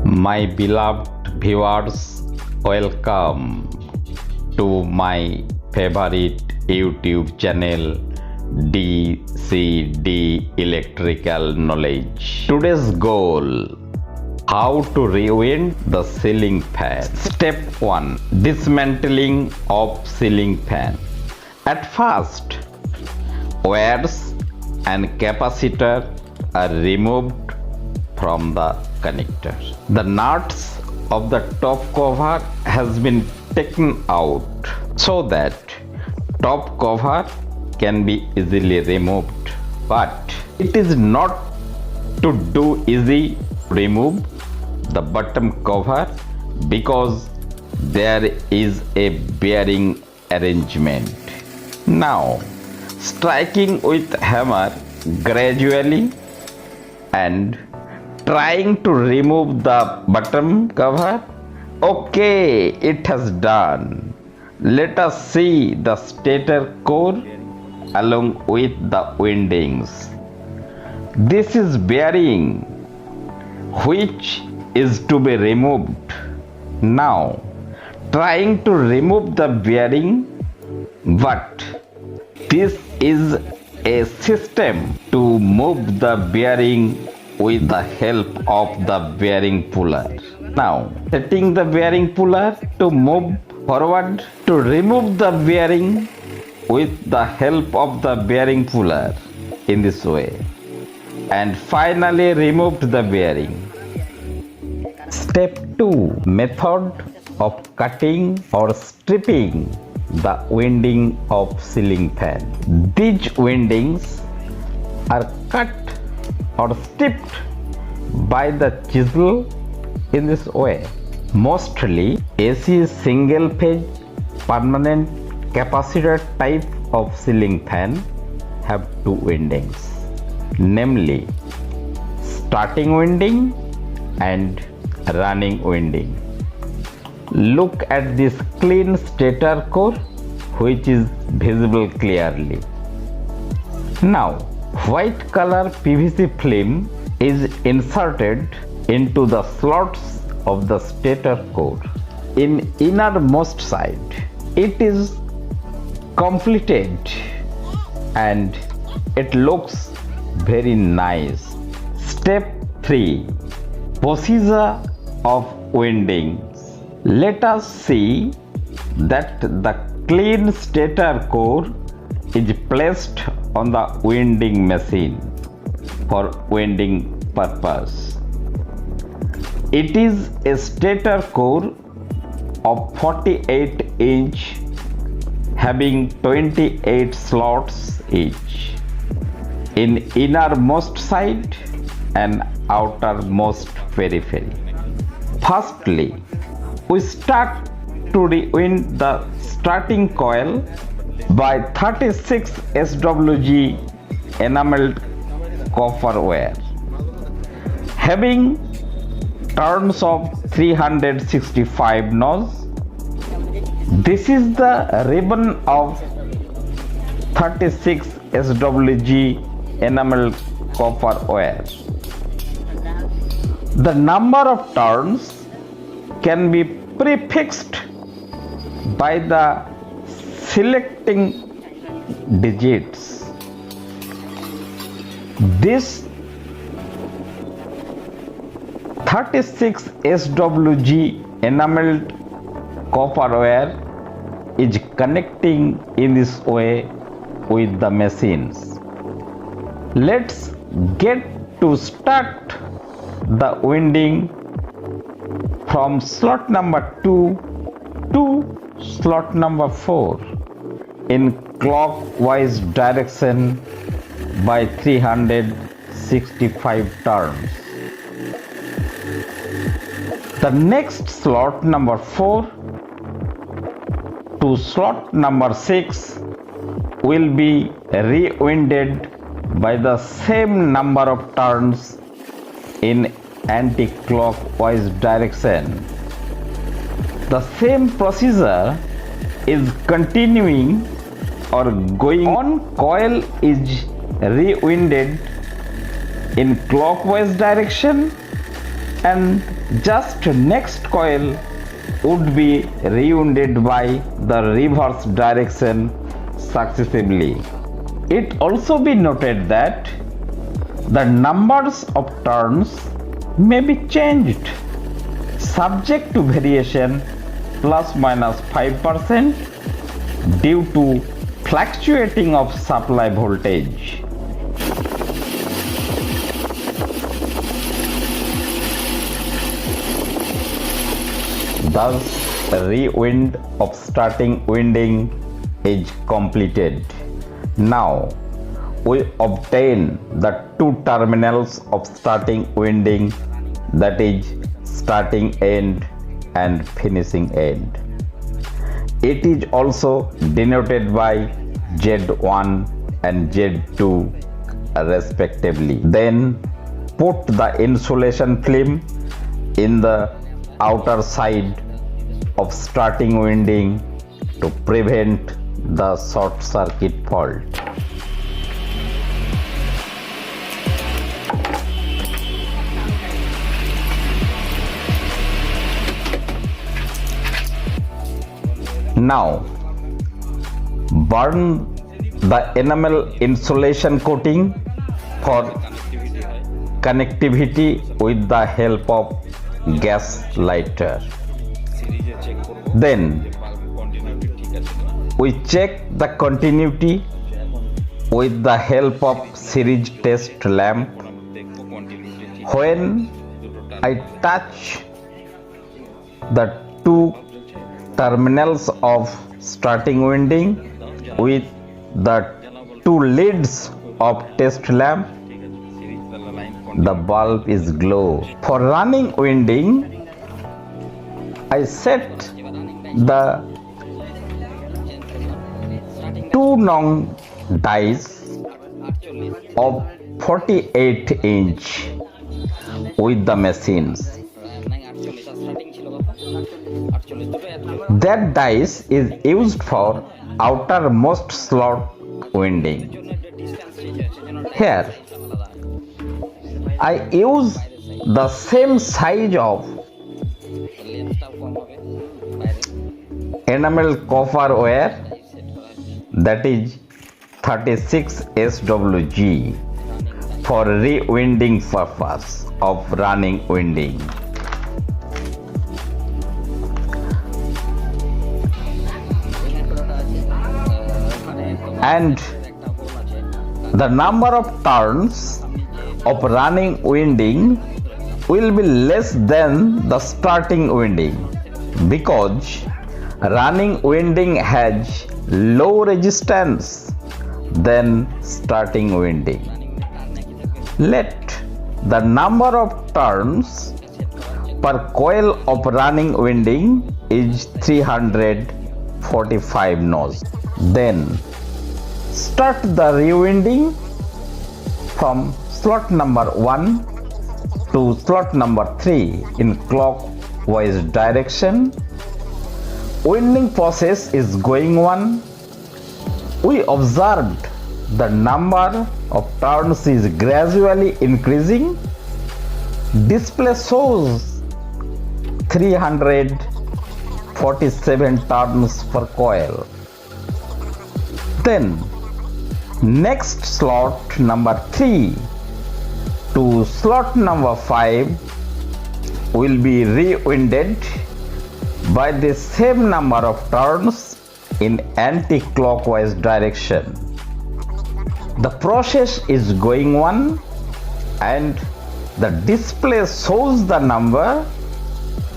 My beloved viewers, welcome to my favorite YouTube channel DCD Electrical Knowledge. Today's goal: how to rewind the ceiling fan. Step 1: Dismantling of ceiling fan. At first, wires and capacitor are removed from the connector. The nuts of the top cover has been taken out so that top cover can be easily removed. But it is not to do easy remove the bottom cover because there is a bearing arrangement. Now, striking with hammer gradually and trying to remove the bottom cover. Okay, it has done. Let us see the stator core along with the windings. This is bearing which is to be removed. Now, trying to remove the bearing, but this is a system to move the bearing with the help of the bearing puller. Now, setting the bearing puller to move forward to remove the bearing with the help of the bearing puller in this way, and finally removed the bearing. Step 2: Method of cutting or stripping the winding of ceiling fan. These windings are cut or stripped by the chisel in this way. Mostly AC single phase permanent capacitor type of ceiling fan have two windings, namely starting winding and running winding. Look at this clean stator core which is visible clearly. Now, white color PVC film is inserted into the slots of the stator core. In innermost side, it is completed and it looks very nice. Step 3: Procedure of windings. Let us see that the clean stator core is placed on the winding machine for winding purpose. It is a stator core of 48 inch having 28 slots each in innermost side and outermost periphery. Firstly, we start to rewind the starting coil by 36 SWG enameled copper wire having turns of 365 nose. This is the ribbon of 36 SWG enameled copper wire. The number of turns can be prefixed by the selecting digits. This 36 SWG enameled copper wire is connecting in this way with the machines. Let's get to start the winding from slot number 2 to slot number 4 in clockwise direction by 365 turns. The next slot number 4 to slot number 6 will be rewinded by the same number of turns in anti-clockwise direction. The same procedure is continuing or going on. Coil is rewinded in clockwise direction and just next coil would be rewounded by the reverse direction successively. It also be noted that the numbers of turns may be changed subject to variation plus minus 5% due to fluctuating of supply voltage. Thus, rewind of starting winding is completed. Now, we obtain the two terminals of starting winding, that is starting end and finishing end. It is also denoted by Z1 and Z2 respectively. Then put the insulation film in the outer side of starting winding to prevent the short circuit fault. Now, burn the enamel insulation coating for connectivity with the help of gas lighter. Then, we check the continuity with the help of series test lamp. When I touch the two terminals of starting winding with the two leads of test lamp, the bulb is glow. For running winding, I set the 2 long dies of 48 inch with the machines. That dice is used for outermost slot winding. Here, I use the same size of enamel copper wire, that is 36 SWG, for re-winding purpose of running winding. And the number of turns of running winding will be less than the starting winding, because running winding has low resistance than starting winding. Let the number of turns per coil of running winding is 345 nodes. Then start the rewinding from slot number 1 to slot number 3 in clockwise direction. Winding process is going on. We observed the number of turns is gradually increasing. Display shows 347 turns per coil. Then next slot number 3 to slot number 5 will be rewinded by the same number of turns in anti-clockwise direction. The process is going on and the display shows the number.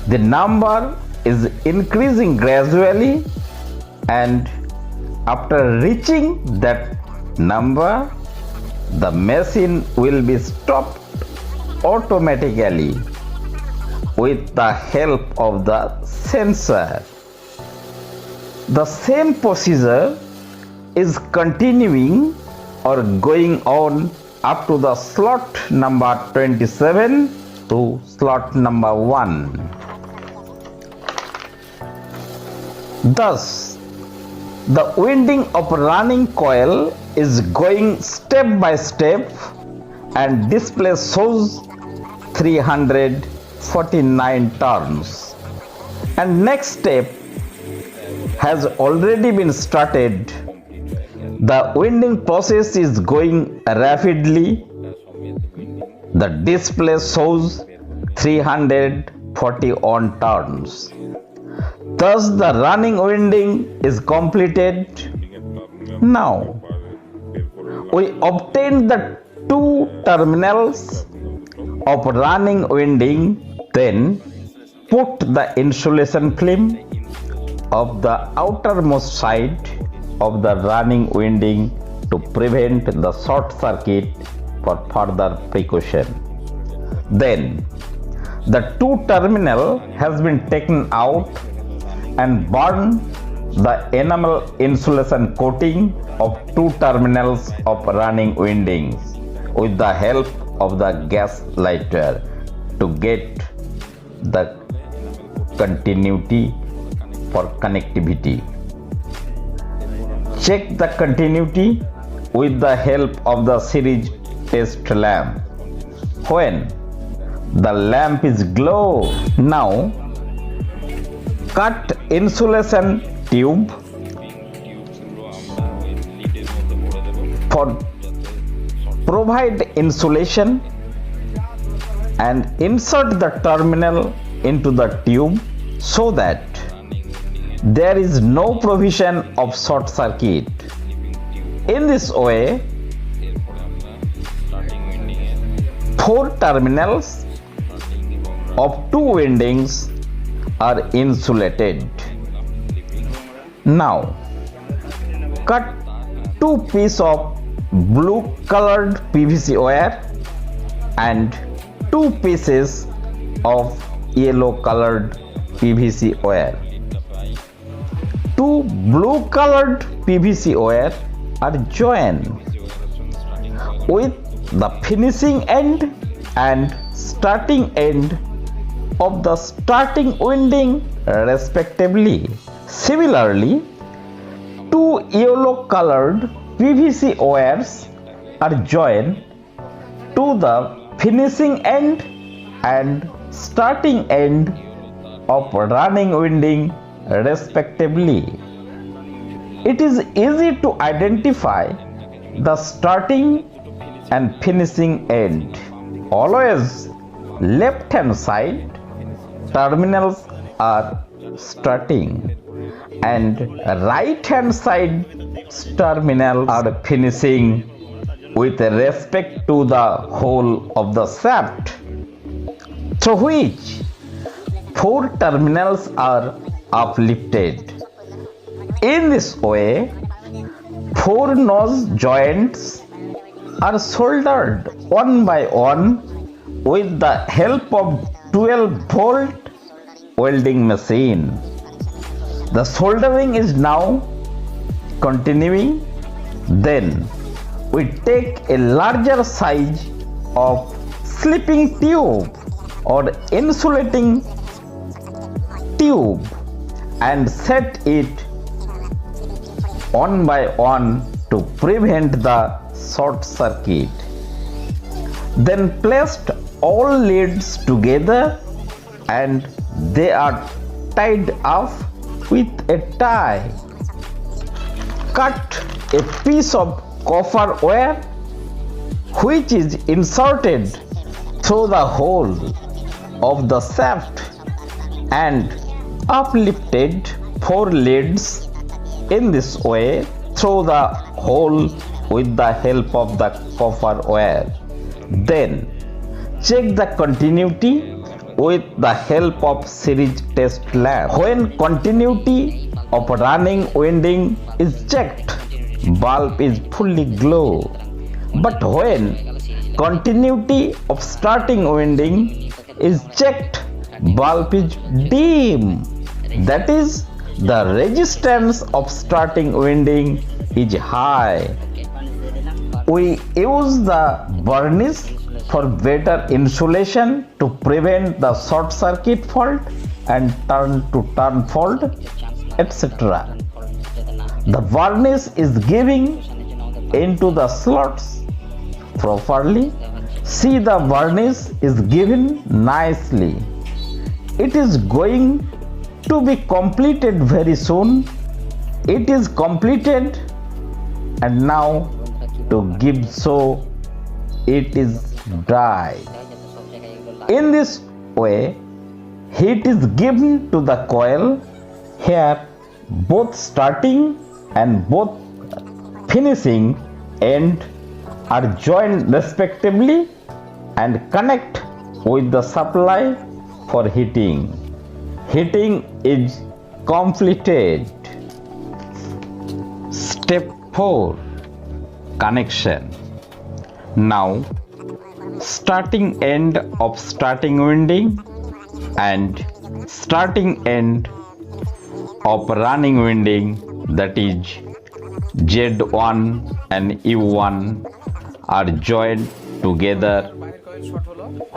The number is increasing gradually, and after reaching that number, the machine will be stopped automatically with the help of the sensor. The same procedure is continuing or going on up to the slot number 27 to slot number 1. Thus, the winding of running coil is going step by step and display shows 347 49 turns. And next step has already been started. The winding process is going rapidly. The display shows 341 turns. Thus the running winding is completed. Now we obtained the two terminals of running winding, then put the insulation film of the outermost side of the running winding to prevent the short circuit for further precaution. Then the two terminal has been taken out and burn the enamel insulation coating of two terminals of running windings with the help of the gas lighter to get the continuity for connectivity. Check the continuity with the help of the series test lamp. When the lamp is glow, now cut insulation tube for provide insulation and insert the terminal into the tube so that there is no provision of short circuit. In this way, 4 terminals of 2 windings are insulated. Now, cut 2 pieces of blue colored PVC wire and 2 pieces of yellow colored PVC wire. 2 blue colored PVC wire are joined with the finishing end and starting end of the starting winding respectively. Similarly, 2 yellow colored PVC wires are joined to the finishing end and starting end of running winding respectively. It is easy to identify the starting and finishing end. Always left hand side terminals are starting and right hand side terminals are finishing with respect to the hole of the shaft through which 4 terminals are uplifted. In this way, 4 nose joints are soldered one by one with the help of 12-volt welding machine. The soldering is now continuing. Then we take a larger size of slipping tube or insulating tube and set it one by one to prevent the short circuit. Then placed all leads together and they are tied up with a tie. Cut a piece of copper wire which is inserted through the hole of the shaft and uplifted 4 leads in this way through the hole with the help of the copper wire. Then check the continuity with the help of series test lamp. When continuity of running winding is checked, bulb is fully glow. But when continuity of starting winding is checked, bulb is dim. That is, the resistance of starting winding is high. We use the varnish for better insulation to prevent the short circuit fault and turn to turn fault, etc. The varnish is giving into the slots properly. See, the varnish is given nicely. it is going to be completed very soon. It is completed, and now to give so it is dried. In this way, heat is given to the coil. Here both starting and both finishing end are joined respectively and connect with the supply for heating. Heating is completed. Step 4. Connection. Now, starting end of starting winding and starting end of running winding, that is Z1 and U1, are joined together,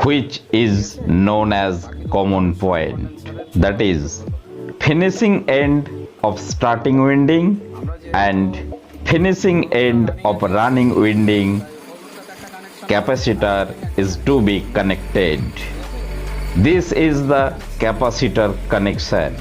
which is known as common point. That is, finishing end of starting winding and finishing end of running winding capacitor is to be connected. This is the capacitor connection.